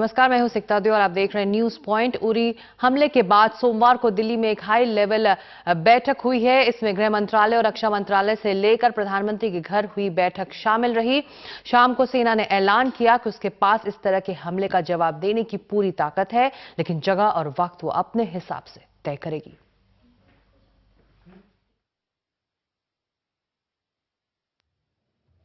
नमस्कार, मैं हूं सिकता दे और आप देख रहे हैं न्यूज पॉइंट। उरी हमले के बाद सोमवार को दिल्ली में एक हाई लेवल बैठक हुई है। इसमें गृह मंत्रालय और रक्षा मंत्रालय से लेकर प्रधानमंत्री के घर हुई बैठक शामिल रही। शाम को सेना ने ऐलान किया कि उसके पास इस तरह के हमले का जवाब देने की पूरी ताकत है, लेकिन जगह और वक्त वो अपने हिसाब से तय करेगी।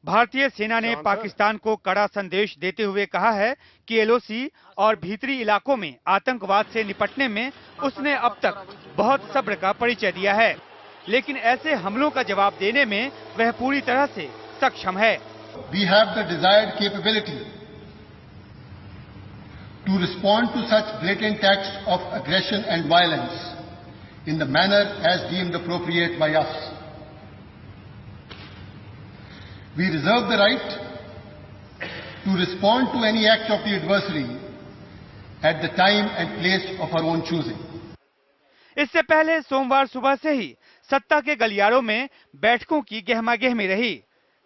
भारतीय सेना ने पाकिस्तान को कड़ा संदेश देते हुए कहा है कि एलओसी और भीतरी इलाकों में आतंकवाद से निपटने में उसने अब तक बहुत सब्र का परिचय दिया है, लेकिन ऐसे हमलों का जवाब देने में वह पूरी तरह से सक्षम है। We have the desired capability to respond to such blatant acts of aggression and violence in the manner as deemed appropriate by us. We reserve the right to respond to any act of the adversary at the time and place of our own choosing. इससे पहले सोमवार सुबह से ही सत्ता के गलियारों में बैठकों की गहमागहमी रही।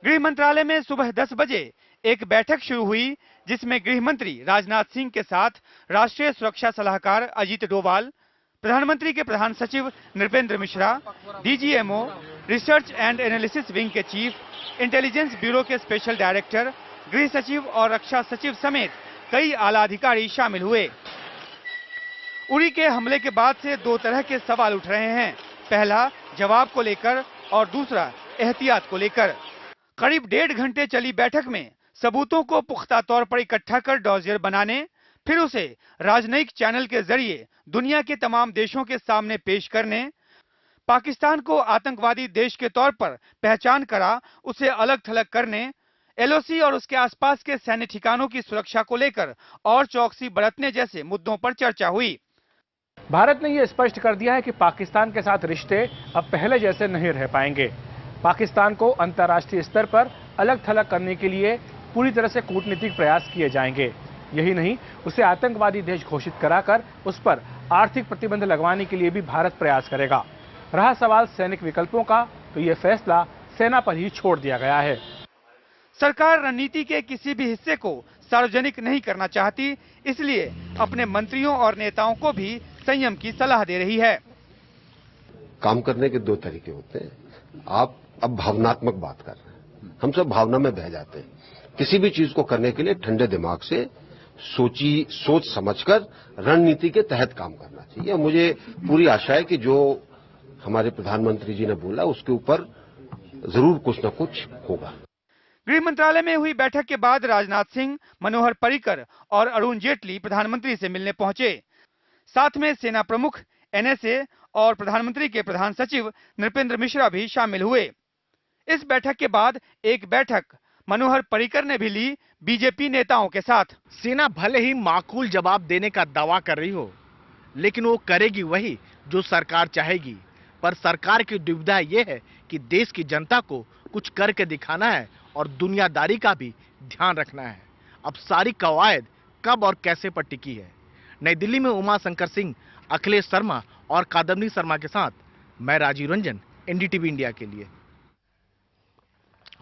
गृह मंत्रालय में सुबह 10 बजे एक बैठक शुरू हुई, जिसमें गृह मंत्री राजनाथ सिंह के साथ राष्ट्रीय सुरक्षा सलाहकार अजीत डोभाल, प्रधानमंत्री के प्रधान सचिव Nripendra Mishra, DGMO, research and analysis wing के चीफ, इंटेलिजेंस ब्यूरो के स्पेशल डायरेक्टर, गृह सचिव और रक्षा सचिव समेत कई आला अधिकारी शामिल हुए। उरी के हमले के बाद से दो तरह के सवाल उठ रहे हैं। पहला जवाब को लेकर और दूसरा एहतियात को लेकर। करीब 1.5 घंटे चली बैठक में सबूतों को पुख्ता तौर पर इकट्ठा कर डॉजियर बनाने, फिर उसे राजनयिक चैनल के जरिए दुनिया के तमाम देशों के सामने पेश करने, पाकिस्तान को आतंकवादी देश के तौर पर पहचान करा उसे अलग थलग करने, एलओसी और उसके आसपास के सैन्य ठिकानों की सुरक्षा को लेकर और चौकसी बरतने जैसे मुद्दों पर चर्चा हुई। भारत ने यह स्पष्ट कर दिया है कि पाकिस्तान के साथ रिश्ते अब पहले जैसे नहीं रह पाएंगे। पाकिस्तान को अंतर्राष्ट्रीय स्तर पर अलग थलग करने के लिए पूरी तरह से कूटनीतिक प्रयास किए जाएंगे। यही नहीं, उसे आतंकवादी देश घोषित कराकर उस पर आर्थिक प्रतिबंध लगवाने के लिए भी भारत प्रयास करेगा। रहा सवाल सैनिक विकल्पों का, तो यह फैसला सेना पर ही छोड़ दिया गया है। सरकार रणनीति के किसी भी हिस्से को सार्वजनिक नहीं करना चाहती, इसलिए अपने मंत्रियों और नेताओं को भी संयम की सलाह दे रही है। काम करने के 2 तरीके होते हैं। आप अब भावनात्मक बात कर रहे हैं, हम सब भावना में बह जाते हैं। किसी भी चीज को करने के लिए ठंडे दिमाग से सोच समझकर रणनीति के तहत काम करना चाहिए। मुझे पूरी आशा है कि जो हमारे प्रधानमंत्री जी ने बोला उसके ऊपर जरूर कुछ न कुछ होगा। गृह मंत्रालय में हुई बैठक के बाद राजनाथ सिंह, मनोहर पर्रिकर और अरुण जेटली प्रधानमंत्री से मिलने पहुंचे। साथ में सेना प्रमुख, एनएसए और प्रधानमंत्री के प्रधान सचिव नृपेंद्र मिश्रा भी शामिल हुए। इस बैठक के बाद एक बैठक मनोहर पर्रिकर ने भी ली बीजेपी नेताओं के साथ। सेना भले ही माकूल जवाब देने का दावा कर रही हो, लेकिन वो करेगी वही जो सरकार चाहेगी। पर सरकार की दुविधा यह है कि देश की जनता को कुछ करके दिखाना है और दुनियादारी का भी ध्यान रखना है। अब सारी कवायद कब और कैसे पर टिकी है। नई दिल्ली में उमा शंकर सिंह, अखिलेश शर्मा और कादम्बिनी शर्मा के साथ मैं राजीव रंजन, एनडीटीवी इंडिया के लिए।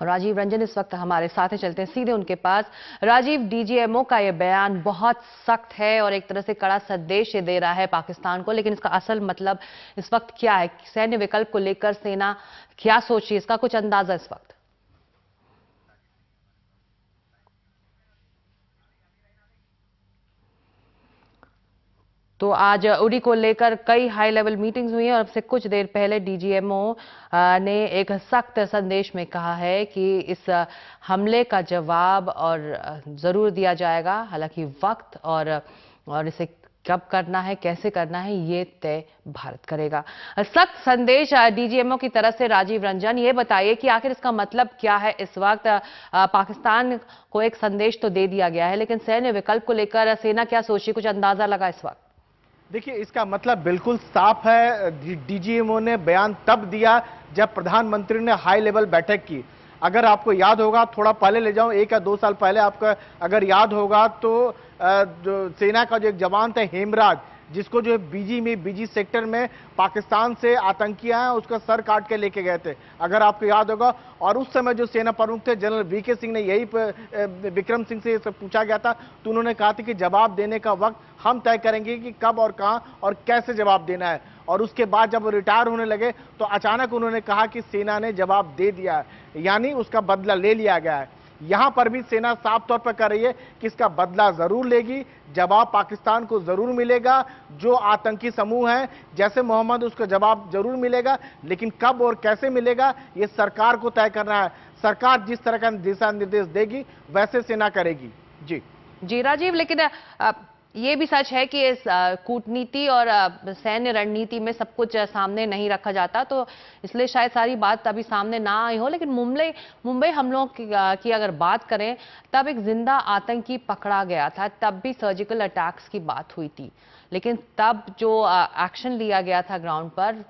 राजीव रंजन इस वक्त हमारे साथ हैं, चलते हैं सीधे उनके पास। राजीव, डीजीएमओ का यह बयान बहुत सख्त है और एक तरह से कड़ा संदेश दे रहा है पाकिस्तान को, लेकिन इसका असल मतलब इस वक्त क्या है? सैन्य विकल्प को लेकर सेना क्या सोच रही है, इसका कुछ अंदाजा इस वक्त? तो आज उरी को लेकर कई हाई लेवल मीटिंग्स हुई हैं और अब से कुछ देर पहले डीजीएमओ ने एक सख्त संदेश में कहा है कि इस हमले का जवाब और जरूर दिया जाएगा। हालांकि वक्त और इसे कब करना है, कैसे करना है, ये तय भारत करेगा। सख्त संदेश डीजीएमओ की तरफ से। राजीव रंजन, ये बताइए कि आखिर इसका मतलब क्या है इस वक्त? पाकिस्तान को एक संदेश तो दे दिया गया है, लेकिन सैन्य विकल्प को लेकर सेना क्या सोच रही, कुछ अंदाजा लगा इस वक्त? देखिए, इसका मतलब बिल्कुल साफ है। डीजीएमओ ने बयान तब दिया जब प्रधानमंत्री ने हाई लेवल बैठक की। अगर आपको याद होगा, थोड़ा पहले ले जाऊं, 1 या 2 साल पहले, आपका अगर याद होगा तो जो सेना का जो एक जवान था हेमराज, जिसको जो है बीजी सेक्टर में पाकिस्तान से आतंकी आए उसका सर काट के लेके गए थे, अगर आपको याद होगा। और उस समय जो सेना प्रमुख थे जनरल वीके सिंह ने यही विक्रम सिंह से पूछा गया था, तो उन्होंने कहा था कि जवाब देने का वक्त हम तय करेंगे कि कब और कहां और कैसे जवाब देना है। और उसके बाद जब वो रिटायर होने लगे तो अचानक उन्होंने कहा कि सेना ने जवाब दे दिया है, यानी उसका बदला ले लिया गया है। यहां पर भी सेना साफ तौर पर कह रही है कि इसका बदला जरूर लेगी, जवाब पाकिस्तान को जरूर मिलेगा। जो आतंकी समूह है जैसे मोहम्मद, उसको जवाब जरूर मिलेगा, लेकिन कब और कैसे मिलेगा ये सरकार को तय करना है। सरकार जिस तरह का दिशा निर्देश देगी वैसे सेना करेगी। जी राजीव, लेकिन ये भी सच है कि इस कूटनीति और सैन्य रणनीति में सब कुछ सामने नहीं रखा जाता, तो इसलिए शायद सारी बात अभी सामने ना आई हो। लेकिन मुंबई हमलों की अगर बात करें, तब एक जिंदा आतंकी पकड़ा गया था, तब भी सर्जिकल अटैक्स की बात हुई थी, लेकिन तब जो एक्शन लिया गया था ग्राउंड पर,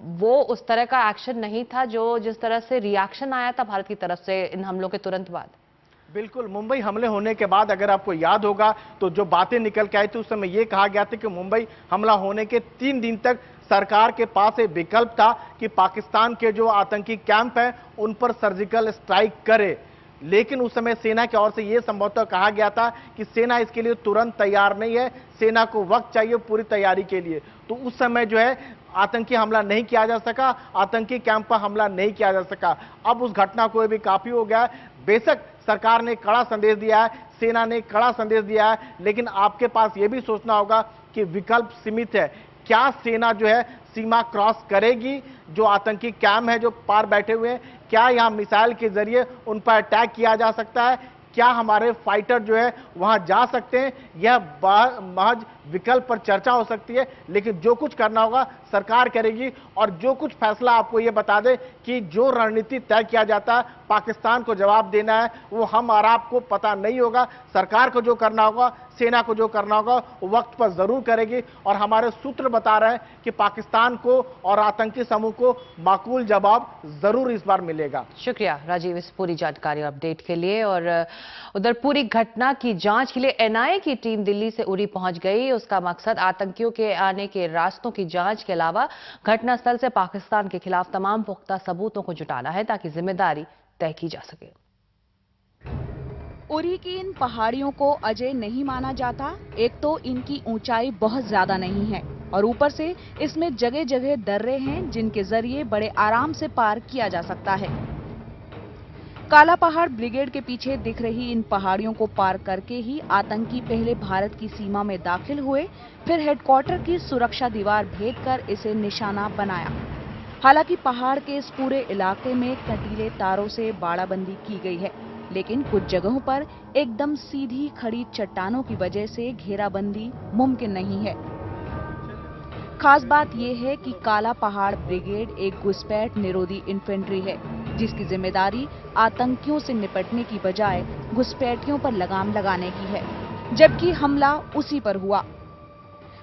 वो उस तरह का एक्शन नहीं था जो जिस तरह से रिएक्शन आया था भारत की तरफ से इन हमलों के तुरंत बाद। बिल्कुल, मुंबई हमले होने के बाद अगर आपको याद होगा तो जो बातें निकल के आई थी उस समय यह कहा गया था कि मुंबई हमला होने के 3 दिन तक सरकार के पास एक विकल्प था कि पाकिस्तान के जो आतंकी कैंप है उन पर सर्जिकल स्ट्राइक करे। लेकिन उस समय सेना की ओर से यह संभवतः कहा गया था कि सेना इसके लिए तुरंत तैयार नहीं है, सेना को वक्त चाहिए पूरी तैयारी के लिए। तो उस समय जो है आतंकी हमला नहीं किया जा सका, आतंकी कैंप पर हमला नहीं किया जा सका। अब उस घटना को भी काफी हो गया। बेशक सरकार ने कड़ा संदेश दिया है, सेना ने कड़ा संदेश दिया है, लेकिन आपके पास यह भी सोचना होगा कि विकल्प सीमित है। क्या सेना जो है सीमा क्रॉस करेगी? जो आतंकी कैंप है जो पार बैठे हुए हैं, क्या यहां मिसाइल के जरिए उन पर अटैक किया जा सकता है? क्या हमारे फाइटर जो है वहां जा सकते हैं? यह महज विकल्प पर चर्चा हो सकती है, लेकिन जो कुछ करना होगा सरकार करेगी। और जो कुछ फैसला आपको यह बता दे कि जो रणनीति तय किया जाता है, पाकिस्तान को जवाब देना है, वो हम और आपको पता नहीं होगा। सरकार को जो करना होगा, सेना को जो करना होगा, वो वक्त पर जरूर करेगी। और हमारे सूत्र बता रहे हैं कि पाकिस्तान को और आतंकी समूह को माकूल जवाब जरूर इस बार मिलेगा। शुक्रिया राजीव इस पूरी जानकारी और अपडेट के लिए। और उधर पूरी घटना की जांच के लिए एनआईए की टीम दिल्ली से उरी पहुंच गई। उसका मकसद आतंकियों के आने के रास्तों की जांच के अलावा घटनास्थल से पाकिस्तान के खिलाफ तमाम पुख्ता सबूतों को जुटाना है, ताकि जिम्मेदारी तय की जा सके। उरी की इन पहाड़ियों को अजय नहीं माना जाता। एक तो इनकी ऊंचाई बहुत ज्यादा नहीं है और ऊपर से इसमें जगह जगह दर्रे हैं जिनके जरिए बड़े आराम से पार किया जा सकता है। काला पहाड़ ब्रिगेड के पीछे दिख रही इन पहाड़ियों को पार करके ही आतंकी पहले भारत की सीमा में दाखिल हुए, फिर हेडक्वार्टर की सुरक्षा दीवार भेदकर इसे निशाना बनाया। हालांकि पहाड़ के इस पूरे इलाके में कंटीले तारों से बाड़ाबंदी की गई है, लेकिन कुछ जगहों पर एकदम सीधी खड़ी चट्टानों की वजह से घेराबंदी मुमकिन नहीं है। खास बात यह है कि काला पहाड़ ब्रिगेड एक घुसपैठ निरोधी इन्फेंट्री है, जिसकी जिम्मेदारी आतंकियों से निपटने की बजाय घुसपैठियों पर लगाम लगाने की है, जबकि हमला उसी पर हुआ।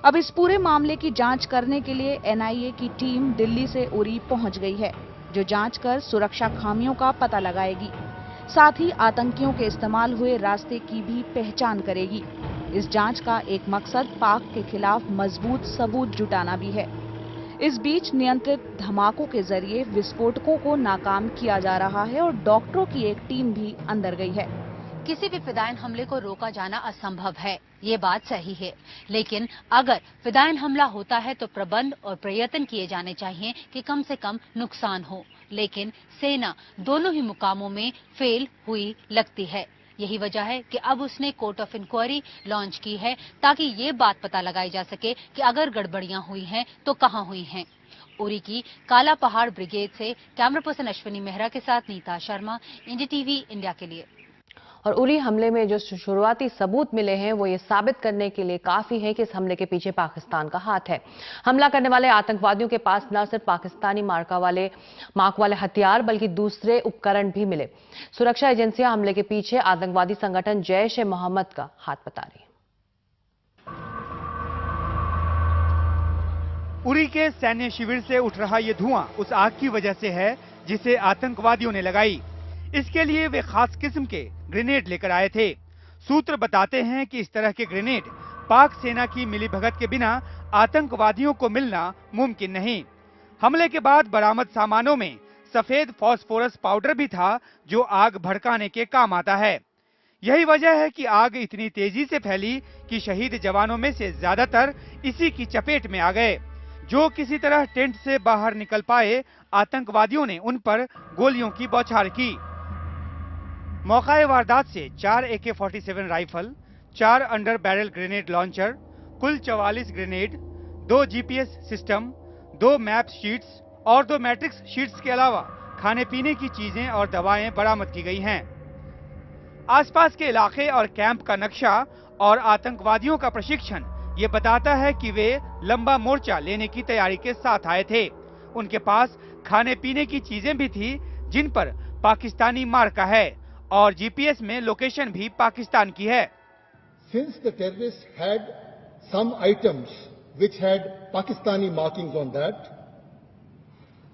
अब इस पूरे मामले की जांच करने के लिए एनआईए की टीम दिल्ली से उरी पहुंच गई है, जो जांच कर सुरक्षा खामियों का पता लगाएगी। साथ ही आतंकियों के इस्तेमाल हुए रास्ते की भी पहचान करेगी। इस जांच का एक मकसद पाक के खिलाफ मजबूत सबूत जुटाना भी है। इस बीच नियंत्रित धमाकों के जरिए विस्फोटकों को नाकाम किया जा रहा है और डॉक्टरों की एक टीम भी अंदर गई है। किसी भी फिदायन हमले को रोका जाना असंभव है, ये बात सही है, लेकिन अगर फिदायन हमला होता है तो प्रबंध और प्रयत्न किए जाने चाहिए कि कम से कम नुकसान हो। लेकिन सेना दोनों ही मुकामों में फेल हुई लगती है। यही वजह है कि अब उसने कोर्ट ऑफ इंक्वायरी लॉन्च की है, ताकि ये बात पता लगाई जा सके कि अगर गड़बड़ियां हुई हैं तो कहां हुई हैं। उरी की काला पहाड़ ब्रिगेड से कैमरा पर्सन अश्विनी मेहरा के साथ नीता शर्मा, एनडीटीवी इंडिया के लिए। और उरी हमले में जो शुरुआती सबूत मिले हैं वो ये साबित करने के लिए काफी है कि इस हमले के पीछे पाकिस्तान का हाथ है। हमला करने वाले आतंकवादियों के पास न सिर्फ पाकिस्तानी मार्क वाले हथियार बल्कि दूसरे उपकरण भी मिले। सुरक्षा एजेंसियां हमले के पीछे आतंकवादी संगठन जैश ए मोहम्मद का हाथ बता रही है। उरी के सैन्य शिविर से उठ रहा ये धुआं उस आग की वजह से है जिसे आतंकवादियों ने लगाई। इसके लिए वे खास किस्म के ग्रेनेड लेकर आए थे। सूत्र बताते हैं कि इस तरह के ग्रेनेड पाक सेना की मिलीभगत के बिना आतंकवादियों को मिलना मुमकिन नहीं। हमले के बाद बरामद सामानों में सफेद फास्फोरस पाउडर भी था, जो आग भड़काने के काम आता है। यही वजह है कि आग इतनी तेजी से फैली कि शहीद जवानों में से ज्यादातर इसी की चपेट में आ गए। जो किसी तरह टेंट से बाहर निकल पाए, आतंकवादियों ने उन पर गोलियों की बौछार की। मौका वारदात से 4 AK-47 rifle, 4 under barrel grenade launcher, कुल 44 grenade, 2 GPS system, 2 map sheets और 2 मैट्रिक्स शीट्स के अलावा खाने पीने की चीजें और दवाएं बरामद की गई हैं। आसपास के इलाके और कैंप का नक्शा और आतंकवादियों का प्रशिक्षण ये बताता है कि वे लंबा मोर्चा लेने की तैयारी के साथ आए थे। उनके पास खाने पीने की चीजें भी थी, जिन पर पाकिस्तानी मार्का है और GPS में लोकेशन भी पाकिस्तान की है। Since the terrorists had some items which had Pakistani markings on that,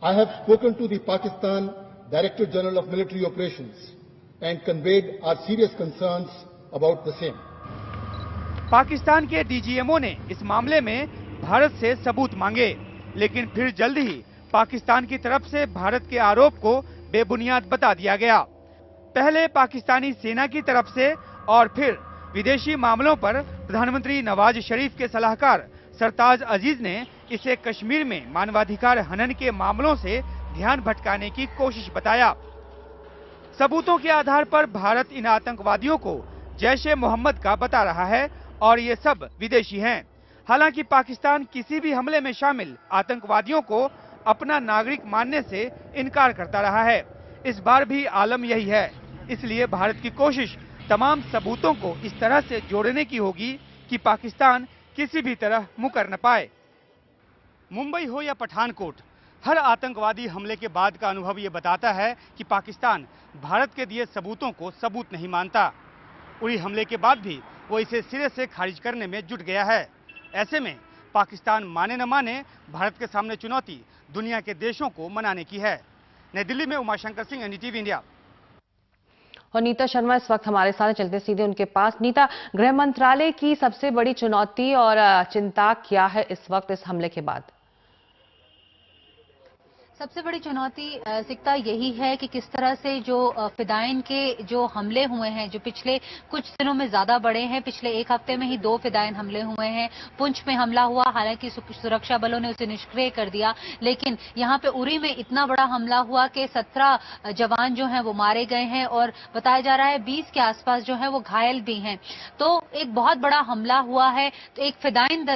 I have spoken to the Pakistan Director General of Military Operations and conveyed our serious concerns about the same. Pakistan के DGMO ने इस मामले में भारत से सबूत मांगे, लेकिन फिर जल्द ही पाकिस्तान की तरफ से भारत के आरोप को बेबुनियाद बता दिया गया। पहले पाकिस्तानी सेना की तरफ से और फिर विदेशी मामलों पर प्रधानमंत्री नवाज शरीफ के सलाहकार सरताज अजीज ने इसे कश्मीर में मानवाधिकार हनन के मामलों से ध्यान भटकाने की कोशिश बताया। सबूतों के आधार पर भारत इन आतंकवादियों को जैश-ए-मोहम्मद का बता रहा है और ये सब विदेशी हैं। हालांकि पाकिस्तान किसी भी हमले में शामिल आतंकवादियों को अपना नागरिक मानने से इनकार करता रहा है। इस बार भी आलम यही है, इसलिए भारत की कोशिश तमाम सबूतों को इस तरह से जोड़ने की होगी कि पाकिस्तान किसी भी तरह मुकर न पाए। मुंबई हो या पठानकोट, हर आतंकवादी हमले के बाद का अनुभव ये बताता है कि पाकिस्तान भारत के दिए सबूतों को सबूत नहीं मानता। उरी हमले के बाद भी वो इसे सिरे से खारिज करने में जुट गया है। ऐसे में पाकिस्तान माने न माने, भारत के सामने चुनौती दुनिया के देशों को मनाने की है। नई दिल्ली में उमाशंकर सिंह, NDTV इंडिया। और नीता शर्मा इस वक्त हमारे साथ, चलते सीधे उनके पास। नीता, गृह मंत्रालय की सबसे बड़ी चुनौती और चिंता क्या है इस वक्त इस हमले के बाद? सबसे बड़ी चुनौती सिकता यही है कि किस तरह से जो फिदाइन के जो हमले हुए हैं, जो पिछले कुछ दिनों में ज्यादा बड़े हैं। पिछले एक हफ्ते में ही 2 फिदाइन हमले हुए हैं। पुंछ में हमला हुआ, हालांकि सुरक्षा बलों ने उसे निष्क्रिय कर दिया, लेकिन यहाँ पे उरी में इतना बड़ा हमला हुआ कि 17 जवान जो हैं वो मारे गए हैं और बताया जा रहा है 20 के आसपास जो है वो घायल भी हैं। तो एक बहुत बड़ा हमला हुआ है। तो एक फिदाइन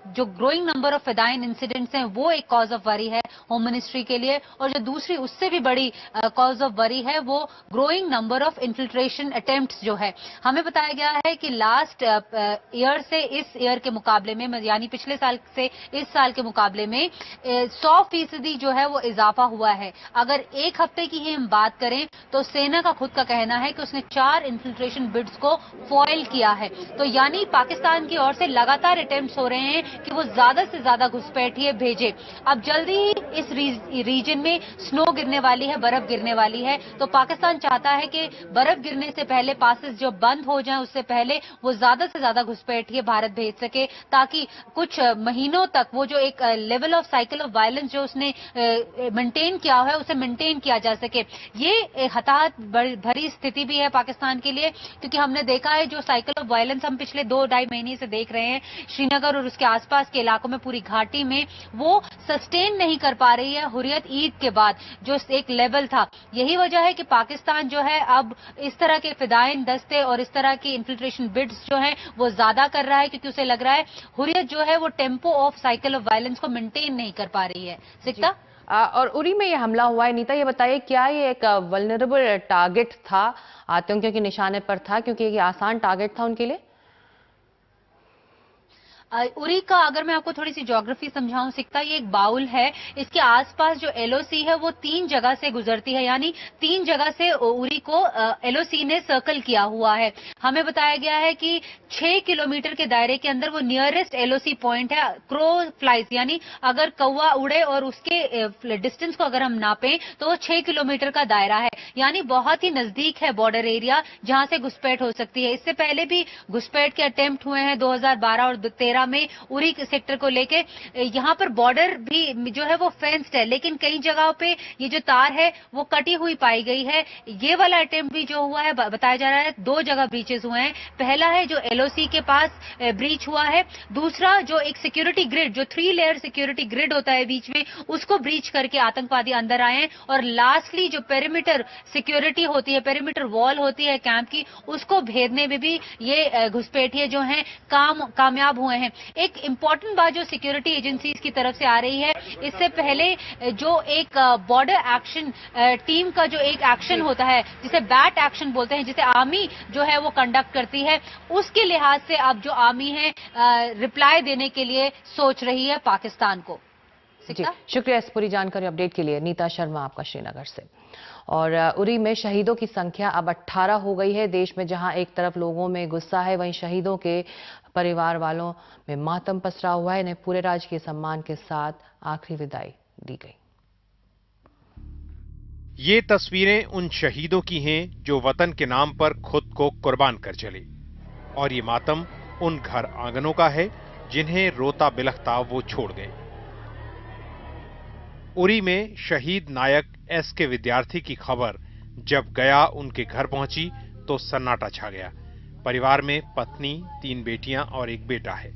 जो growing number of fidayeen incidents हैं वो एक कॉज ऑफ वरी है होम मिनिस्ट्री के लिए, और जो दूसरी उससे भी बड़ी कॉज ऑफ वरी है वो growing number of infiltration attempts जो है। हमें बताया गया है कि लास्ट ईयर से इस ईयर के मुकाबले में, यानी पिछले साल से इस साल के मुकाबले में 100% जो है वो इजाफा हुआ है। अगर एक हफ्ते की ही हम बात करें तो सेना का खुद का कहना है कि उसने 4 इन्फिल्ट्रेशन बिड्स को फॉइल किया है। तो यानी पाकिस्तान की ओर से लगातार अटेम्प्ट्स हो रहे हैं कि वो ज्यादा से ज्यादा घुसपैठिए भेजे। अब जल्दी ही इस रीजन में स्नो गिरने वाली है, बर्फ गिरने वाली है। तो पाकिस्तान चाहता है कि बर्फ गिरने से पहले, पासेस जो बंद हो जाएं उससे पहले वो ज्यादा से ज्यादा घुसपैठिए भारत भेज सके, ताकि कुछ महीनों तक वो जो एक level of cycle of violence जो उसने मेंटेन किया है उसे मेंटेन किया जा सके। ये हताहत भरी स्थिति भी है पाकिस्तान के लिए, क्योंकि हमने देखा है जो साइकिल ऑफ वायलेंस हम पिछले 2-2.5 महीने से देख रहे हैं श्रीनगर और उसके आसपास के इलाकों में, पूरी घाटी में, वो सस्टेन नहीं कर पा रही है हुर्रियत ईद के बाद जो एक लेवल था। यही वजह है कि पाकिस्तान जो है अब इस तरह के फिदाइन दस्ते और इस तरह की इन्फिल्ट्रेशन बिड्स जो हैं वो ज्यादा कर रहा है, क्योंकि उसे लग रहा है हुर्रियत जो है वो tempo of cycle of violence को मेंटेन नहीं कर पा रही है। सिकता, और उरी में ये हमला हुआ है, नीता ये बताइए क्या ये एक वल्नरेबल टारगेट था, आतंकियों के निशाने पर था, क्योंकि ये आसान टारगेट था उनके लिए? उरी का अगर मैं आपको थोड़ी सी ज्योग्राफी समझाऊं सिकता, ये एक बाउल है। इसके आसपास जो LOC है वो 3 जगह से गुजरती है, यानी 3 जगह से उरी को LOC ने सर्कल किया हुआ है। हमें बताया गया है कि 6 किलोमीटर के दायरे के अंदर वो नियरेस्ट LOC पॉइंट है। क्रो फ्लाइज, यानी अगर कौवा उड़े और उसके डिस्टेंस को अगर हम नापें तो वो 6 किलोमीटर का दायरा है। यानी बहुत ही नजदीक है बॉर्डर एरिया जहां से घुसपैठ हो सकती है। इससे पहले भी घुसपैठ के अटेम्प्ट हुए हैं 2012 और 2013 में उरी सेक्टर को लेके। यहाँ पर बॉर्डर भी जो है वो फेंस्ड है, लेकिन कई जगहों पे ये जो तार है वो कटी हुई पाई गई है। ये वाला अटेम्प्ट भी जो हुआ है बताया जा रहा है 2 जगह ब्रीचेस हुए हैं। पहला है जो एलओसी के पास ब्रीच हुआ है, दूसरा जो एक सिक्योरिटी ग्रिड, जो 3 लेयर सिक्योरिटी ग्रिड होता है बीच में, उसको ब्रीच करके आतंकवादी अंदर आए हैं। और लास्टली जो पेरीमीटर सिक्योरिटी होती है, पेरीमीटर वॉल होती है कैंप की, उसको भेदने में भी ये घुसपैठिए जो हैं कामयाब हुए हैं। एक इंपॉर्टेंट बात जो सिक्योरिटी एजेंसीज की तरफ से आ रही है, इससे पहले जो एक बॉर्डर एक्शन टीम का जो एक एक्शन होता है जिसे बैट एक्शन बोलते हैं, जिसे आर्मी जो है वो कंडक्ट करती है, उसके लिहाज से अब जो आर्मी है रिप्लाई देने के लिए सोच रही है पाकिस्तान को। जी, शुक्रिया इस पूरी जानकारी अपडेट के लिए। नीता शर्मा आपका श्रीनगर से। और उरी में शहीदों की संख्या अब 18 हो गई है। देश में जहां एक तरफ लोगों में गुस्सा है, वहीं शहीदों के परिवार वालों में मातम पसरा हुआ है। इन्हें पूरे राजकीय सम्मान के साथ आखिरी विदाई दी गई। ये तस्वीरें उन शहीदों की हैं जो वतन के नाम पर खुद को कुर्बान कर चले, और ये मातम उन घर आंगनों का है जिन्हें रोता बिलखता वो छोड़ गए। उरी में शहीद नायक एस के विद्यार्थी की खबर जब गया उनके घर पहुंची तो सन्नाटा छा गया। परिवार में पत्नी, 3 बेटियां और 1 बेटा है।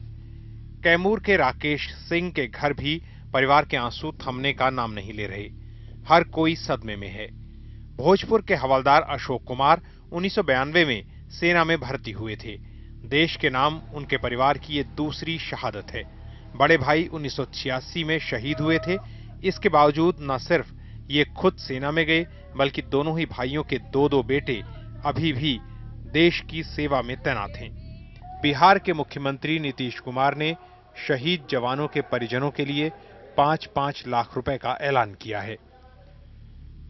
कैमूर के राकेश सिंह के घर भी परिवार के आंसू थमने का नाम नहीं ले रहे। हर कोई सदमे में है। भोजपुर के हवलदार अशोक कुमार 1992 में सेना में भर्ती हुए थे। देश के नाम उनके परिवार की ये दूसरी शहादत है। बड़े भाई 1986 में शहीद हुए थे। इसके बावजूद न सिर्फ ये खुद सेना में गए, बल्कि दोनों ही भाइयों के 2-2 बेटे अभी भी देश की सेवा में तैनात हैं। बिहार के मुख्यमंत्री नीतीश कुमार ने शहीद जवानों के परिजनों के लिए 5-5 लाख रुपए का ऐलान किया है।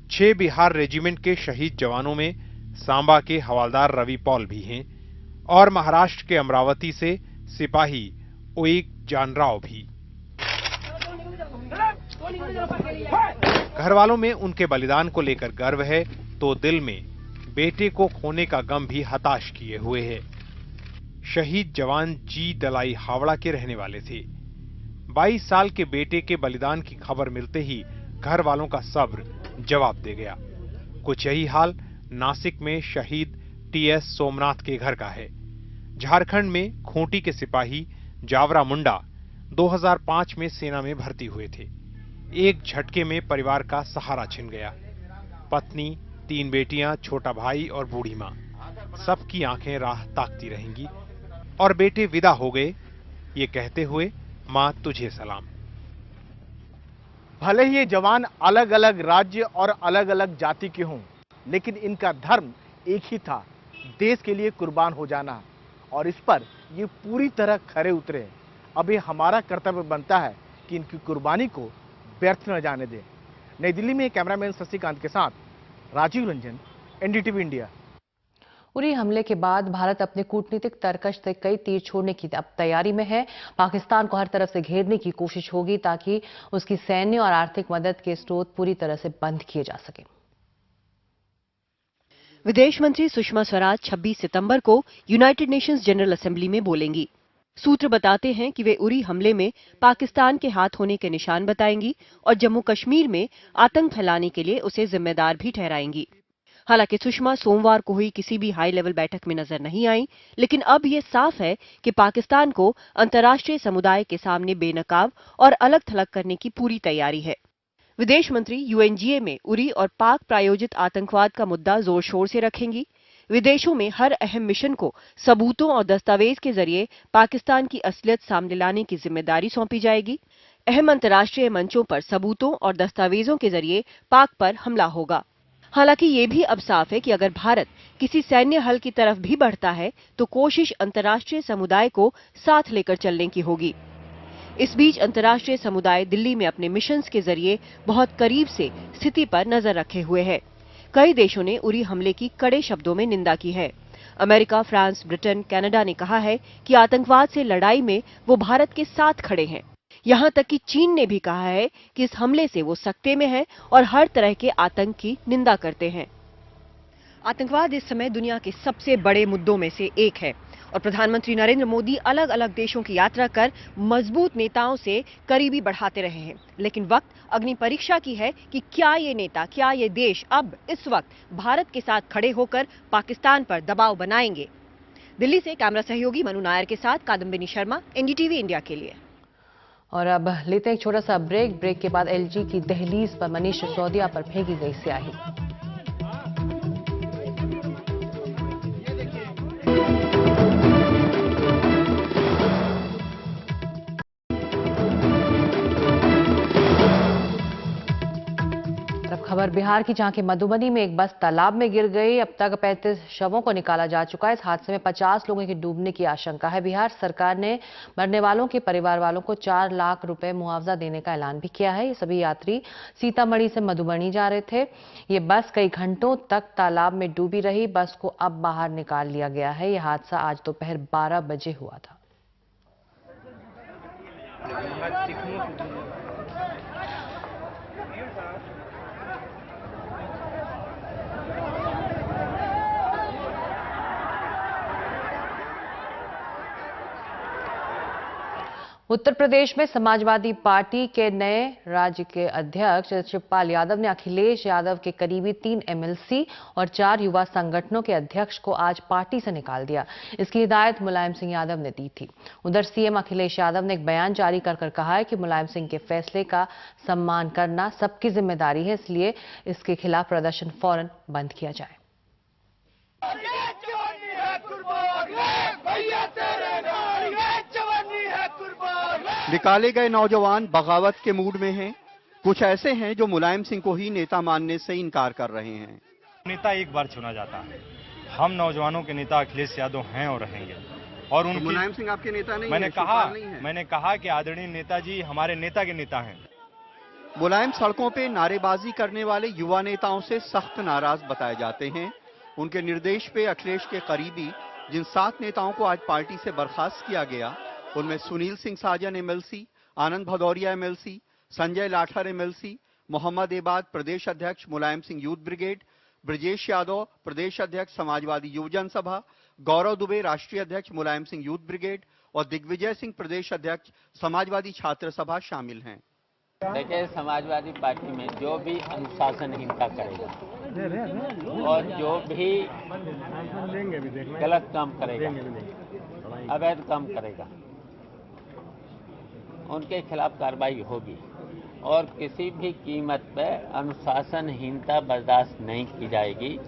6 बिहार रेजिमेंट के शहीद जवानों में सांबा के हवलदार रवि पॉल भी हैं और महाराष्ट्र के अमरावती से सिपाही ओइक जानराव भी। घर वालों में उनके बलिदान को लेकर गर्व है तो दिल में बेटे को खोने का गम भी हताश किए हुए है। शहीद जवान जी दलाई हावड़ा के रहने वाले थे। 22 साल के बेटे के बलिदान की खबर मिलते ही घर वालों का सब्र जवाब दे गया। कुछ यही हाल नासिक में शहीद टीएस सोमनाथ के घर का है। झारखंड में खूंटी के सिपाही जावरा मुंडा 2005 में सेना में भर्ती हुए थे। एक झटके में परिवार का सहारा छिन गया। पत्नी, 3 बेटियां, छोटा भाई और बूढ़ी मां, सबकी आंखें राह ताकती रहेंगी। और बेटे विदा हो गए ये कहते हुए, मां तुझे सलाम। भले ही ये जवान अलग अलग राज्य और अलग अलग जाति के हों, लेकिन इनका धर्म एक ही था, देश के लिए कुर्बान हो जाना। और इस पर ये पूरी तरह खरे उतरे। अब ये हमारा कर्तव्य बनता है कि इनकी कुर्बानी को व्यर्थ न जाने दें। नई दिल्ली में कैमरामैन शशिकांत के साथ राजीव रंजन, एनडीटीवी इंडिया। उरी हमले के बाद भारत अपने कूटनीतिक तर्कश से कई तीर छोड़ने की अब तैयारी में है। पाकिस्तान को हर तरफ से घेरने की कोशिश होगी ताकि उसकी सैन्य और आर्थिक मदद के स्रोत पूरी तरह से बंद किए जा सके। विदेश मंत्री सुषमा स्वराज 26 सितंबर को यूनाइटेड नेशंस जनरल असेंबली में बोलेंगी। सूत्र बताते हैं कि वे उरी हमले में पाकिस्तान के हाथ होने के निशान बताएंगी और जम्मू कश्मीर में आतंक फैलाने के लिए उसे जिम्मेदार भी ठहराएंगी। हालांकि सुषमा सोमवार को हुई किसी भी हाई लेवल बैठक में नजर नहीं आई, लेकिन अब ये साफ है कि पाकिस्तान को अंतर्राष्ट्रीय समुदाय के सामने बेनकाब और अलग थलग करने की पूरी तैयारी है। विदेश मंत्री यूएनजीए में उरी और पाक प्रायोजित आतंकवाद का मुद्दा जोर शोर से रखेंगी। विदेशों में हर अहम मिशन को सबूतों और दस्तावेज के जरिए पाकिस्तान की असलियत सामने लाने की जिम्मेदारी सौंपी जाएगी। अहम अंतर्राष्ट्रीय मंचों पर सबूतों और दस्तावेजों के जरिए पाक पर हमला होगा। हालांकि ये भी अब साफ है कि अगर भारत किसी सैन्य हल की तरफ भी बढ़ता है तो कोशिश अंतर्राष्ट्रीय समुदाय को साथ लेकर चलने की होगी। इस बीच अंतर्राष्ट्रीय समुदाय दिल्ली में अपने मिशंस के जरिए बहुत करीब से स्थिति पर नजर रखे हुए है। कई देशों ने उरी हमले की कड़े शब्दों में निंदा की है। अमेरिका, फ्रांस, ब्रिटेन, कनाडा ने कहा है कि आतंकवाद से लड़ाई में वो भारत के साथ खड़े हैं। यहां तक कि चीन ने भी कहा है कि इस हमले से वो सकते में है और हर तरह के आतंक की निंदा करते हैं। आतंकवाद इस समय दुनिया के सबसे बड़े मुद्दों में से एक है और प्रधानमंत्री नरेंद्र मोदी अलग अलग देशों की यात्रा कर मजबूत नेताओं से करीबी बढ़ाते रहे हैं। लेकिन वक्त अग्नि परीक्षा की है कि क्या ये नेता, क्या ये देश अब इस वक्त भारत के साथ खड़े होकर पाकिस्तान पर दबाव बनाएंगे। दिल्ली से कैमरा सहयोगी मनु नायर के साथ कादम्बिनी शर्मा, एनडीटीवी इंडिया के लिए। और अब लेते हैं एक छोटा सा ब्रेक के बाद एलजी की दहलीज पर मनीष सिसोदिया पर फेंकी गई स्याही। खबर बिहार की, जहां के मधुबनी में एक बस तालाब में गिर गई। अब तक 35 शवों को निकाला जा चुका है। इस हादसे में 50 लोगों के डूबने की आशंका है। बिहार सरकार ने मरने वालों के परिवार वालों को 4 लाख रुपए मुआवजा देने का ऐलान भी किया है। ये सभी यात्री सीतामढ़ी से मधुबनी जा रहे थे। ये बस कई घंटों तक तालाब में डूबी रही। बस को अब बाहर निकाल लिया गया है। यह हादसा आज दोपहर 12 बजे हुआ था। उत्तर प्रदेश में समाजवादी पार्टी के नए राज्य के अध्यक्ष शिवपाल यादव ने अखिलेश यादव के करीबी 3 एमएलसी और 4 युवा संगठनों के अध्यक्ष को आज पार्टी से निकाल दिया। इसकी हिदायत मुलायम सिंह यादव ने दी थी। उधर सीएम अखिलेश यादव ने एक बयान जारी कर कहा है कि मुलायम सिंह के फैसले का सम्मान करना सबकी जिम्मेदारी है, इसलिए इसके खिलाफ प्रदर्शन फौरन बंद किया जाए। निकाले गए नौजवान बगावत के मूड में हैं। कुछ ऐसे हैं जो मुलायम सिंह को ही नेता मानने से इनकार कर रहे हैं। नेता एक बार चुना जाता है। हम नौजवानों के नेता अखिलेश यादव हैं और रहेंगे। और उनकी मुलायम सिंह आपके नेता नहीं मैंने कहा कि आदरणीय नेताजी हमारे नेता के नेता हैं। मुलायम सड़कों पे नारेबाजी करने वाले युवा नेताओं से सख्त नाराज बताए जाते हैं। उनके निर्देश पे अखिलेश के करीबी जिन 7 नेताओं को आज पार्टी से बर्खास्त किया गया, उनमें सुनील सिंह साजन एमएलसी, आनंद भदौरिया एमएलसी, संजय लाठर एमएलसी, मोहम्मद एबाद प्रदेश अध्यक्ष मुलायम सिंह यूथ ब्रिगेड, ब्रजेश यादव प्रदेश अध्यक्ष समाजवादी युवजन सभा, गौरव दुबे राष्ट्रीय अध्यक्ष मुलायम सिंह यूथ ब्रिगेड और दिग्विजय सिंह प्रदेश अध्यक्ष समाजवादी छात्र सभा शामिल हैं। देखिए, समाजवादी पार्टी में जो भी अनुशासनहीनता करेगा और जो भी गलत काम करेगा, अवैध काम करेगा, उनके खिलाफ कार्रवाई होगी और किसी भी कीमत पर अनुशासनहीनता बर्दाश्त नहीं की जाएगी।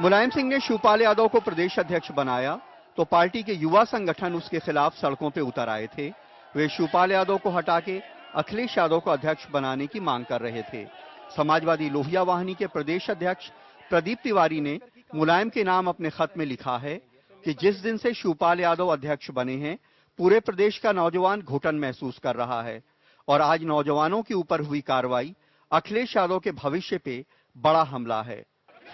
मुलायम सिंह ने शिवपाल यादव को प्रदेश अध्यक्ष बनाया तो पार्टी के युवा संगठन उसके खिलाफ सड़कों पे उतर आए थे। वे शिवपाल यादव को हटा के अखिलेश यादव को अध्यक्ष बनाने की मांग कर रहे थे। समाजवादी लोहिया वाहिनी के प्रदेश अध्यक्ष प्रदीप तिवारी ने मुलायम के नाम अपने खत में लिखा है कि जिस दिन से शिवपाल यादव अध्यक्ष बने हैं, पूरे प्रदेश का नौजवान घुटन महसूस कर रहा है और आज नौजवानों के ऊपर हुई कार्रवाई अखिलेश यादव के भविष्य पे बड़ा हमला है।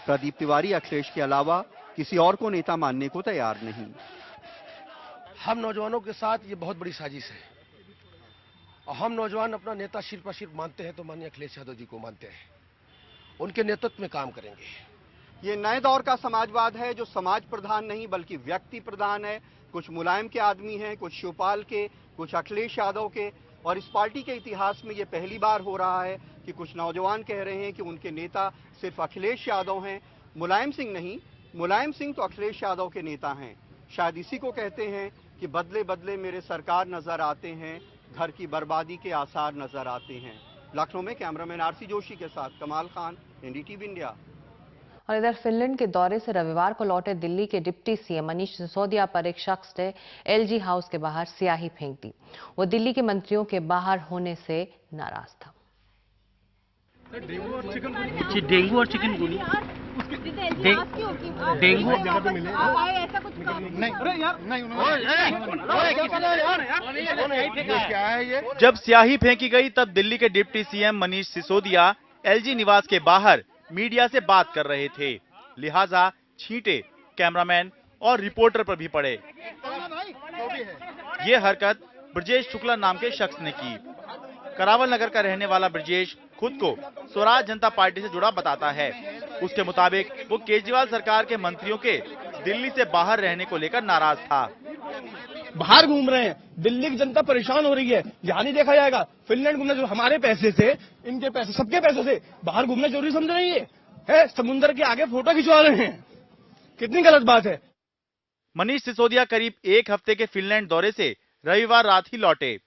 प्रदीप तिवारी अखिलेश के अलावा किसी और को नेता मानने को तैयार नहीं। हम नौजवानों के साथ ये बहुत बड़ी साजिश है और हम नौजवान अपना नेता सिर पर सिर मानते हैं तो माननीय अखिलेश यादव जी को मानते हैं। उनके नेतृत्व में काम करेंगे। ये नए दौर का समाजवाद है जो समाज प्रधान नहीं बल्कि व्यक्ति प्रधान है। कुछ मुलायम के आदमी हैं, कुछ शिवपाल के, कुछ अखिलेश यादव के, और इस पार्टी के इतिहास में ये पहली बार हो रहा है कि कुछ नौजवान कह रहे हैं कि उनके नेता सिर्फ अखिलेश यादव हैं, मुलायम सिंह नहीं। मुलायम सिंह तो अखिलेश यादव के नेता हैं। शायद इसी को कहते हैं कि बदले बदले मेरे सरकार नजर आते हैं, घर की बर्बादी के आसार नजर आते हैं। लखनऊ में कैमरामैन आरसी जोशी के साथ कमाल खान, एनडीटीवी इंडिया। और इधर फिनलैंड के दौरे से रविवार को लौटे दिल्ली के डिप्टी सीएम मनीष सिसोदिया पर एक शख्स ने एलजी हाउस के बाहर स्याही फेंक दी। वो दिल्ली के मंत्रियों के बाहर होने से नाराज था। डेंगू और चिकनगुनी डेंगू ऐसा कुछ नहीं। जब स्याही फेंकी गई तब दिल्ली के deputy CM Manish Sisodia LG निवास के बाहर मीडिया से बात कर रहे थे, लिहाजा छींटे कैमरामैन और रिपोर्टर पर भी पड़े। ये हरकत ब्रजेश शुक्ला नाम के शख्स ने की। करावल नगर का रहने वाला ब्रजेश खुद को स्वराज जनता पार्टी से जुड़ा बताता है। उसके मुताबिक वो केजरीवाल सरकार के मंत्रियों के दिल्ली से बाहर रहने को लेकर नाराज था। बाहर घूम रहे हैं, दिल्ली की जनता परेशान हो रही है, यहाँ नहीं देखा जाएगा। फिनलैंड घूमना जो हमारे पैसे से, इनके पैसे, सबके पैसों से बाहर घूमना जरूरी समझ रही है? समुद्र के आगे फोटो खिंचवा रहे हैं, कितनी गलत बात है। मनीष सिसोदिया करीब एक हफ्ते के फिनलैंड दौरे से रविवार रात ही लौटे।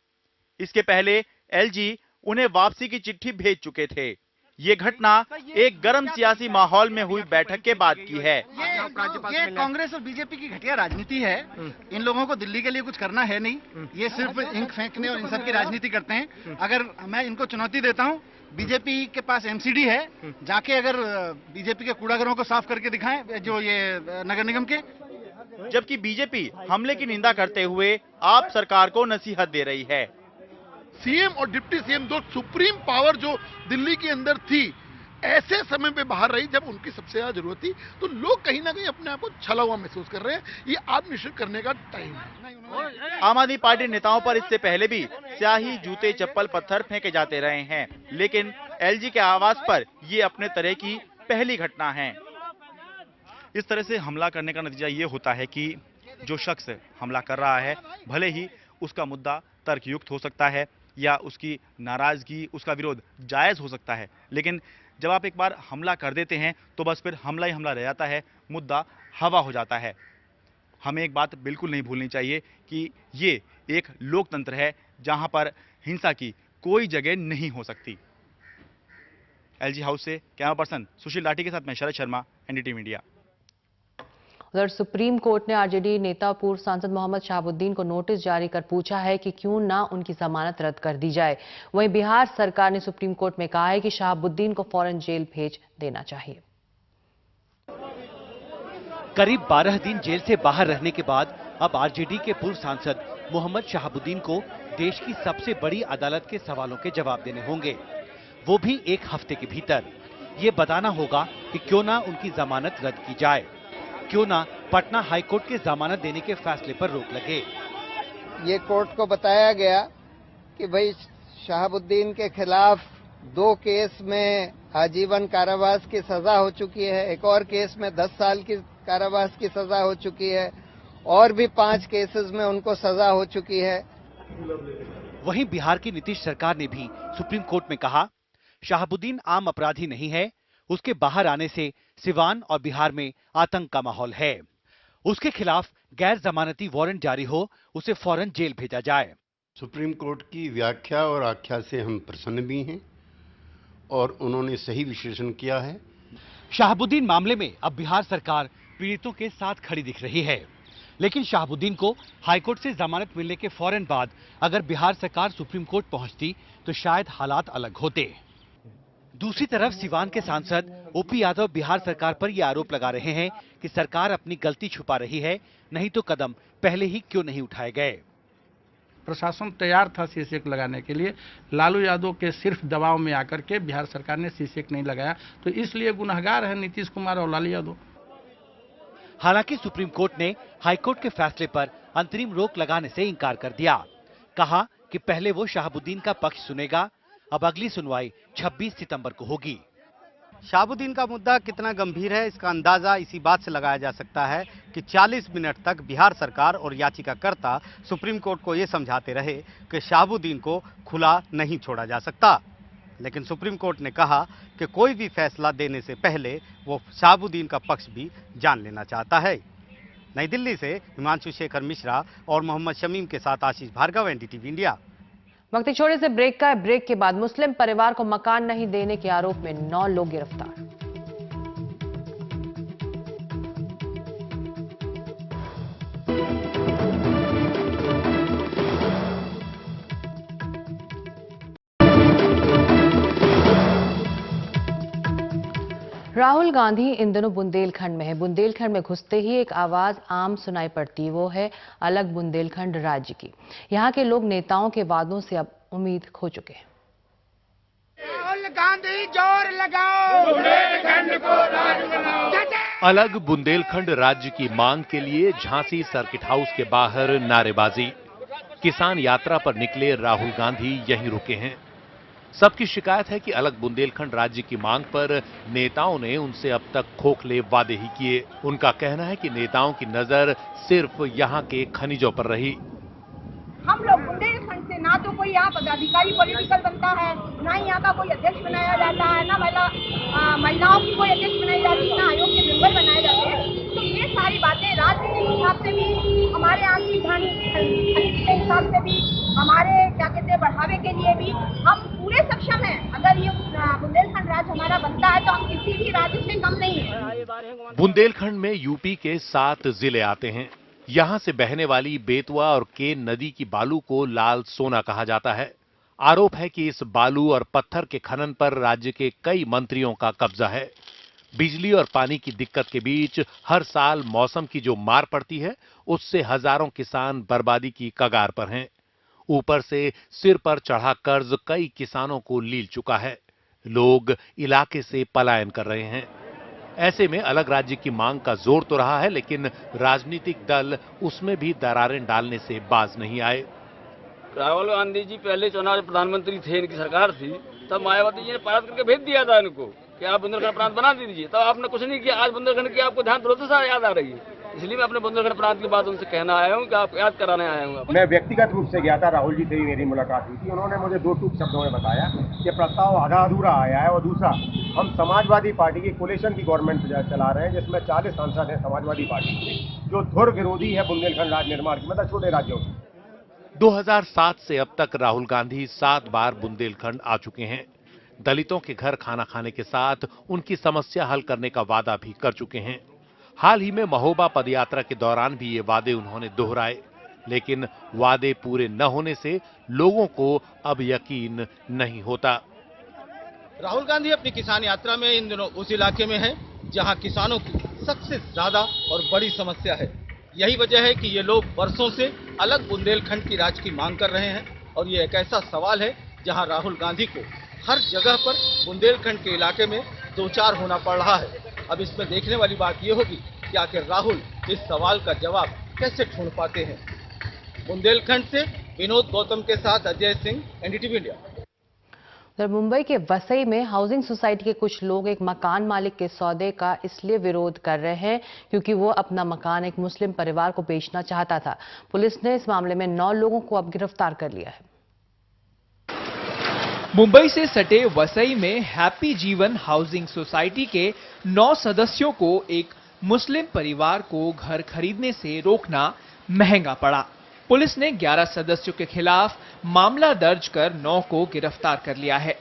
इसके पहले एलजी उन्हें वापसी की चिट्ठी भेज चुके थे। ये घटना एक गर्म सियासी माहौल में हुई बैठक के बाद की है। ये कांग्रेस और बीजेपी की घटिया राजनीति है। इन लोगों को दिल्ली के लिए कुछ करना है नहीं, ये सिर्फ इंक फेंकने और इन सब की राजनीति करते हैं। अगर मैं इनको चुनौती देता हूं, बीजेपी के पास एमसीडी है, जाके अगर बीजेपी के कूड़ाघरों को साफ करके दिखाएं, जो ये नगर निगम के। जबकि बीजेपी हमले की निंदा करते हुए आप सरकार को नसीहत दे रही है। सीएम और डिप्टी सीएम दो सुप्रीम पावर जो दिल्ली के अंदर थी, ऐसे समय पे बाहर रही जब उनकी सबसे ज्यादा जरूरत थी, तो लोग कहीं ना कहीं अपने आप को छला हुआ महसूस कर रहे हैं। ये आत्मनिश्चित करने का टाइम है। आम आदमी पार्टी नेताओं पर इससे पहले भी स्याही, जूते, चप्पल, पत्थर फेंके जाते रहे हैं, लेकिन एलजी के आवास पर ये अपने तरह की पहली घटना है। इस तरह से हमला करने का नतीजा ये होता है कि जो शख्स हमला कर रहा है, भले ही उसका मुद्दा तर्कयुक्त हो सकता है या उसकी नाराजगी, उसका विरोध जायज हो सकता है, लेकिन जब आप एक बार हमला कर देते हैं तो बस फिर हमला ही हमला रह जाता है, मुद्दा हवा हो जाता है। हमें एक बात बिल्कुल नहीं भूलनी चाहिए कि ये एक लोकतंत्र है जहां पर हिंसा की कोई जगह नहीं हो सकती। एलजी हाउस से कैमरा पर्सन सुशील लाठी के साथ मैं शरद शर्मा, एनडीटीवी मीडिया। उधर सुप्रीम कोर्ट ने आरजेडी नेता पूर्व सांसद मोहम्मद शहाबुद्दीन को नोटिस जारी कर पूछा है कि क्यों ना उनकी जमानत रद्द कर दी जाए। वहीं बिहार सरकार ने सुप्रीम कोर्ट में कहा है कि शहाबुद्दीन को फौरन जेल भेज देना चाहिए। करीब 12 दिन जेल से बाहर रहने के बाद अब आरजेडी के पूर्व सांसद मोहम्मद शहाबुद्दीन को देश की सबसे बड़ी अदालत के सवालों के जवाब देने होंगे, वो भी एक हफ्ते के भीतर। ये बताना होगा कि क्यों ना उनकी जमानत रद्द की जाए, क्यों ना पटना हाईकोर्ट के जमानत देने के फैसले पर रोक लगे। ये कोर्ट को बताया गया कि भाई शहाबुद्दीन के खिलाफ 2 केस में आजीवन कारावास की सजा हो चुकी है, एक और केस में 10 साल की कारावास की सजा हो चुकी है, और भी 5 केसेस में उनको सजा हो चुकी है। वहीं बिहार की नीतीश सरकार ने भी सुप्रीम कोर्ट में कहा, शहाबुद्दीन आम अपराधी नहीं है, उसके बाहर आने से सिवान और बिहार में आतंक का माहौल है। उसके खिलाफ गैर जमानती वारंट जारी हो, उसे फौरन जेल भेजा जाए। सुप्रीम कोर्ट की व्याख्या और आख्या से हम प्रसन्न भी हैं और उन्होंने सही विश्लेषण किया है। शहाबुद्दीन मामले में अब बिहार सरकार पीड़ितों के साथ खड़ी दिख रही है, लेकिन शहाबुद्दीन को हाईकोर्ट से जमानत मिलने के फौरन बाद अगर बिहार सरकार सुप्रीम कोर्ट पहुंचती तो शायद हालात अलग होते। दूसरी तरफ सिवान के सांसद ओपी यादव बिहार सरकार पर यह आरोप लगा रहे हैं कि सरकार अपनी गलती छुपा रही है, नहीं तो कदम पहले ही क्यों नहीं उठाए गए। प्रशासन तैयार था सीसेक लगाने के लिए, लालू यादव के सिर्फ दबाव में आकर के बिहार सरकार ने सीसेक नहीं लगाया, तो इसलिए गुनहगार है नीतीश कुमार और लालू यादव। हालांकि सुप्रीम कोर्ट ने हाईकोर्ट के फैसले पर अंतरिम रोक लगाने से इनकार कर दिया। कहा कि पहले वो शहाबुद्दीन का पक्ष सुनेगा, अब अगली सुनवाई 26 सितंबर को होगी। शहाबुद्दीन का मुद्दा कितना गंभीर है, इसका अंदाजा इसी बात से लगाया जा सकता है कि 40 मिनट तक बिहार सरकार और याचिकाकर्ता सुप्रीम कोर्ट को ये समझाते रहे कि शहाबुद्दीन को खुला नहीं छोड़ा जा सकता, लेकिन सुप्रीम कोर्ट ने कहा कि कोई भी फैसला देने से पहले वो शहाबुद्दीन का पक्ष भी जान लेना चाहता है। नई दिल्ली से हिमांशु शेखर मिश्रा और मोहम्मद शमीम के साथ आशीष भार्गव, एनडीटीवी इंडिया। वक्त छोड़े से ब्रेक का है। ब्रेक के बाद मुस्लिम परिवार को मकान नहीं देने के आरोप में 9 लोग गिरफ्तार। राहुल गांधी इन दिनों बुंदेलखंड में है। बुंदेलखंड में घुसते ही एक आवाज आम सुनाई पड़ती, वो है अलग बुंदेलखंड राज्य की। यहाँ के लोग नेताओं के वादों से अब उम्मीद खो चुके हैं। राहुल गांधी जोर लगाओ, बुंदेलखंड को राज बनाओ। अलग बुंदेलखंड राज्य की मांग के लिए झांसी सर्किट हाउस के बाहर नारेबाजी। किसान यात्रा पर निकले राहुल गांधी यहीं रुके हैं। सबकी शिकायत है कि अलग बुंदेलखंड राज्य की मांग पर नेताओं ने उनसे अब तक खोखले वादे ही किए। उनका कहना है कि नेताओं की नजर सिर्फ यहाँ के खनिजों पर रही। हम लोग बुंदेलखंड से ना तो कोई यहाँ पदाधिकारी पॉलिटिकल बनता है, ना ही यहाँ का कोई अध्यक्ष बनाया जाता है, ना महिलाओं की कोई अध्यक्ष बनाई जाती है, ना आयोग के मेंबर बनाए जाते हैं। तो ये सारी बातें राजनीतिक हिसाब से भी, हमारे यहाँ की धन के हिसाब से भी, हमारे क्या कहते हैं बढ़ावे के लिए भी हम पूरे सक्षम हैं। अगर ये बुंदेलखंड राज्य हमारा बनता है तो हम किसी भी राज्य से कम नहीं है। बुंदेलखंड में यूपी के 7 जिले आते हैं। यहां से बहने वाली बेतवा और केन नदी की बालू को लाल सोना कहा जाता है। आरोप है कि इस बालू और पत्थर के खनन पर राज्य के कई मंत्रियों का कब्जा है। बिजली और पानी की दिक्कत के बीच हर साल मौसम की जो मार पड़ती है, उससे हजारों किसान बर्बादी की कगार पर हैं। ऊपर से सिर पर चढ़ा कर्ज कई किसानों को लील चुका है। लोग इलाके से पलायन कर रहे हैं। ऐसे में अलग राज्य की मांग का जोर तो रहा है, लेकिन राजनीतिक दल उसमें भी दरारें डालने से बाज नहीं आए। राहुल गांधी जी पहले चुनाव प्रधानमंत्री थे, इनकी सरकार थी, तब मायावती जी ने पारित करके भेज दिया था इनको कि आप बुंदेलखंड प्रांत बना दीजिए। तब आपने कुछ नहीं किया। आज बुंदेलखंड की आपको ध्यान तुरंत से याद आ रही है, इसलिए मैं अपने बुंदेलखंड प्रांत की बात उनसे कहना आया हूँ कि आप याद कराने आया हूँ। मैं व्यक्तिगत रूप से गया था, राहुल जी से भी मेरी मुलाकात हुई थी। उन्होंने मुझे 2 टूक शब्दों में बताया कि प्रस्ताव आधा अधूरा आया है, और दूसरा हम समाजवादी पार्टी की कोलिशन की गवर्नमेंट चला रहे हैं, जिसमें 40 सांसद हैं समाजवादी पार्टी के, जो धुर विरोधी है बुंदेलखंड राज्य निर्माण की, मतलब छोटे राज्यों की। 2007 से अब तक राहुल गांधी 7 बार बुंदेलखंड आ चुके हैं। दलितों के घर खाना खाने के साथ उनकी समस्या हल करने का वादा भी कर चुके हैं। हाल ही में महोबा पदयात्रा के दौरान भी ये वादे उन्होंने दोहराए, लेकिन वादे पूरे न होने से लोगों को अब यकीन नहीं होता। राहुल गांधी अपनी किसान यात्रा में इन दिनों उस इलाके में हैं जहां किसानों की सबसे ज्यादा और बड़ी समस्या है। यही वजह है कि ये लोग वर्षों से अलग बुंदेलखंड की राज्य की मांग कर रहे हैं, और ये एक ऐसा सवाल है जहां राहुल गांधी को हर जगह पर बुंदेलखंड के इलाके में दो चार होना पड़ रहा है। अब इसमें देखने वाली बात ये होगी कि आखिर राहुल इस सवाल का जवाब कैसे ढूंढ पाते हैं। बुंदेलखंड से विनोद गौतम के साथ अजय सिंह, एनडीटीवी इंडिया। उधर मुंबई के वसई में हाउसिंग सोसाइटी के कुछ लोग एक मकान मालिक के सौदे का इसलिए विरोध कर रहे हैं क्योंकि वो अपना मकान एक मुस्लिम परिवार को बेचना चाहता था। पुलिस ने इस मामले में 9 लोगों को अब गिरफ्तार कर लिया है। मुंबई से सटे वसई में हैप्पी जीवन हाउसिंग सोसाइटी के 9 सदस्यों को एक मुस्लिम परिवार को घर खरीदने से रोकना महंगा पड़ा। पुलिस ने 11 सदस्यों के खिलाफ मामला दर्ज कर 9 को गिरफ्तार कर लिया है।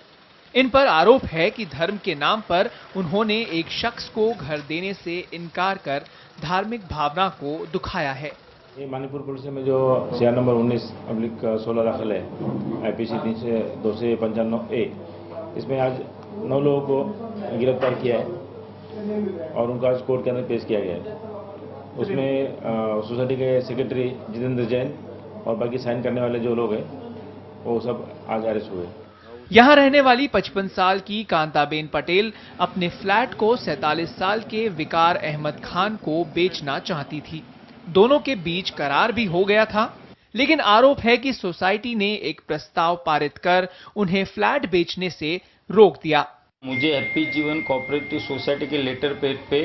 इन पर आरोप है कि धर्म के नाम पर उन्होंने एक शख्स को घर देने से इनकार कर धार्मिक भावना को दुखाया है। ये मानीपुर पुलिस में जो CR नंबर 19/16 दाखिल है IPC 255A, इसमें आज 9 लोगों को गिरफ्तार किया है और उनको आज कोर्ट के अंदर पेश किया गया है। उसमें सोसाइटी के सेक्रेटरी जितेंद्र जैन और बाकी साइन करने वाले जो लोग हैं वो सब आज अरेस्ट हुए। यहाँ रहने वाली 55 साल की कांताबेन पटेल अपने फ्लैट को 47 साल के विकार अहमद खान को बेचना चाहती थी। दोनों के बीच करार भी हो गया था, लेकिन आरोप है कि सोसाइटी ने एक प्रस्ताव पारित कर उन्हें फ्लैट बेचने से रोक दिया। मुझे हैप्पी जीवन कोऑपरेटिव सोसाइटी के लेटर पैड पे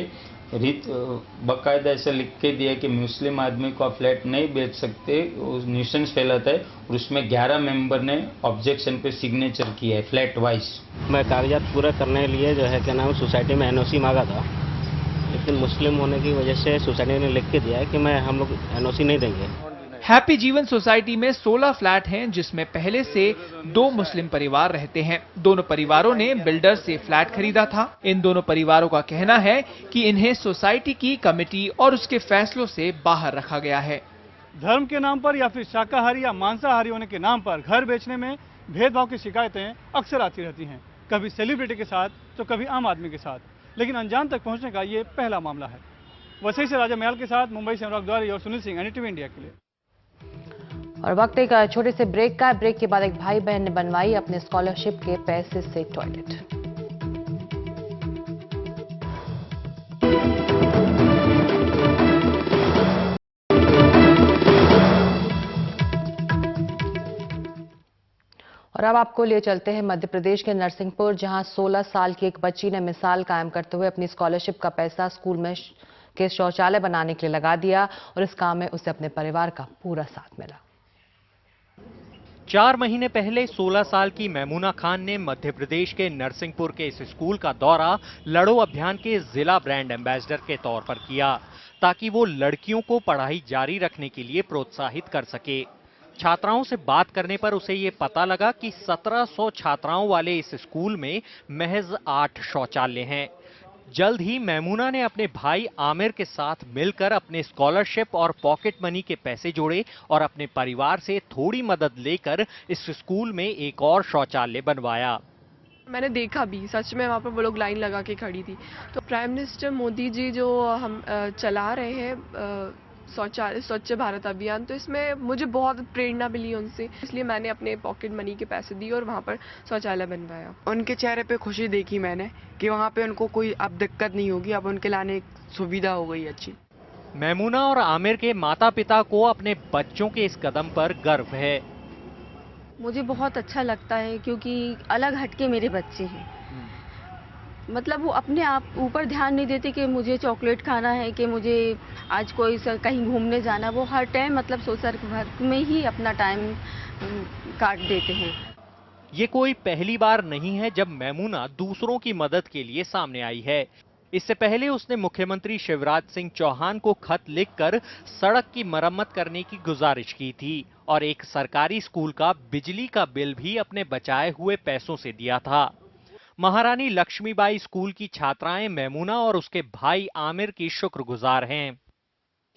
बाकायदा ऐसा लिख के दिया कि मुस्लिम आदमी को आप फ्लैट नहीं बेच सकते, न्यूसेंस फैलाता है, और उसमें 11 मेंबर ने ऑब्जेक्शन पे सिग्नेचर किया है फ्लैट वाइज। मैं कागजात पूरा करने के लिए जो है क्या नाम सोसाइटी में NOC मांगा था, लेकिन मुस्लिम होने की वजह से सोसाइटी ने लिख के दिया है कि हम लोग NOC नहीं देंगे। हैप्पी जीवन सोसाइटी में 16 फ्लैट हैं, जिसमें पहले से 2 मुस्लिम परिवार रहते हैं। दोनों परिवारों ने बिल्डर से फ्लैट खरीदा था। इन दोनों परिवारों का कहना है कि इन्हें सोसाइटी की कमेटी और उसके फैसलों से बाहर रखा गया है। धर्म के नाम पर या फिर शाकाहारी या मांसाहारी होने के नाम पर घर बेचने में भेदभाव की शिकायतें अक्सर आती रहती हैं, कभी सेलिब्रिटी के साथ तो कभी आम आदमी के साथ, लेकिन अंजाम तक पहुंचने का ये पहला मामला है। वसई से राजा महल के साथ मुंबई से अनुराग द्वारी और सुनील सिंह, NDTV इंडिया के लिए। और वक्त एक छोटे से ब्रेक का। ब्रेक के बाद एक भाई बहन ने बनवाई अपने स्कॉलरशिप के पैसे से टॉयलेट। और अब आपको लिए चलते हैं मध्य प्रदेश के नरसिंहपुर, जहां 16 साल की एक बच्ची ने मिसाल कायम करते हुए अपनी स्कॉलरशिप का पैसा स्कूल में के शौचालय बनाने के लिए लगा दिया और इस काम में उसे अपने परिवार का पूरा साथ मिला। 4 महीने पहले 16 साल की मैमूना खान ने मध्य प्रदेश के नरसिंहपुर के इस स्कूल का दौरा लड़ो अभियान के जिला ब्रांड एम्बेसडर के तौर पर किया, ताकि वो लड़कियों को पढ़ाई जारी रखने के लिए प्रोत्साहित कर सके। छात्राओं से बात करने पर उसे ये पता लगा कि 1700 छात्राओं वाले इस स्कूल में महज 8 शौचालय हैं। जल्द ही मैमूना ने अपने भाई आमिर के साथ मिलकर अपने स्कॉलरशिप और पॉकेट मनी के पैसे जोड़े और अपने परिवार से थोड़ी मदद लेकर इस स्कूल में एक और शौचालय बनवाया। मैंने देखा भी, सच में वहाँ पर वो लोग लाइन लगा के खड़ी थी। तो प्राइम मिनिस्टर मोदी जी जो हम चला रहे हैं स्वच्छ भारत अभियान, तो इसमें मुझे बहुत प्रेरणा मिली उनसे, इसलिए मैंने अपने पॉकेट मनी के पैसे दिए और वहाँ पर शौचालय बनवाया। उनके चेहरे पे खुशी देखी मैंने कि वहाँ पे उनको कोई अब दिक्कत नहीं होगी, अब उनके लाने सुविधा हो गई अच्छी। मैमूना और आमिर के माता पिता को अपने बच्चों के इस कदम पर गर्व है। मुझे बहुत अच्छा लगता है क्योंकि अलग हटके मेरे बच्चे हैं। मतलब वो अपने आप ऊपर ध्यान नहीं देते कि मुझे चॉकलेट खाना है, कि मुझे आज कोई कहीं घूमने जाना। वो हर टाइम मतलब सोशल वर्क में ही अपना टाइम काट देते हैं। ये कोई पहली बार नहीं है जब मैमूना दूसरों की मदद के लिए सामने आई है। इससे पहले उसने मुख्यमंत्री शिवराज सिंह चौहान को खत लिखकर सड़क की मरम्मत करने की गुजारिश की थी और एक सरकारी स्कूल का बिजली का बिल भी अपने बचाए हुए पैसों से दिया था। महारानी लक्ष्मीबाई स्कूल की छात्राएं मैमूना और उसके भाई आमिर की शुक्रगुजार हैं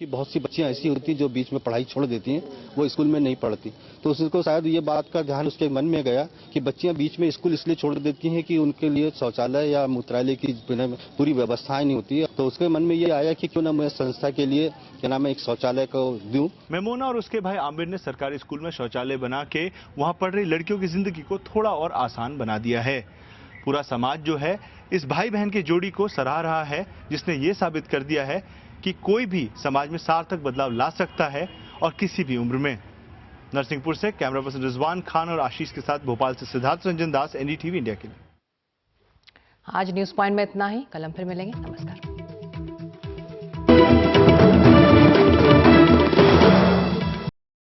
कि बहुत सी बच्चियां ऐसी होती जो बीच में पढ़ाई छोड़ देती हैं, वो स्कूल में नहीं पढ़ती। तो उसको शायद ये बात का ध्यान उसके मन में गया कि बच्चियां बीच में स्कूल इसलिए छोड़ देती हैं कि उनके लिए शौचालय या मूत्रालय की पूरी व्यवस्थाएं नहीं होती है। तो उसके मन में ये आया कि क्यों ना मैं संस्था के लिए क्या नाम है एक शौचालय को दूं। मैमूना और उसके भाई आमिर ने सरकारी स्कूल में शौचालय बना के वहाँ पढ़ रही लड़कियों की जिंदगी को थोड़ा और आसान बना दिया है। पूरा समाज जो है इस भाई बहन की जोड़ी को सराह रहा है, जिसने ये साबित कर दिया है कि कोई भी समाज में सार्थक बदलाव ला सकता है और किसी भी उम्र में। नरसिंहपुर से कैमरा पर्सन रिजवान खान और आशीष के साथ भोपाल से सिद्धार्थ रंजन दास, NDTV इंडिया के लिए। आज न्यूज पॉइंट में इतना ही, कल हम फिर मिलेंगे। नमस्कार।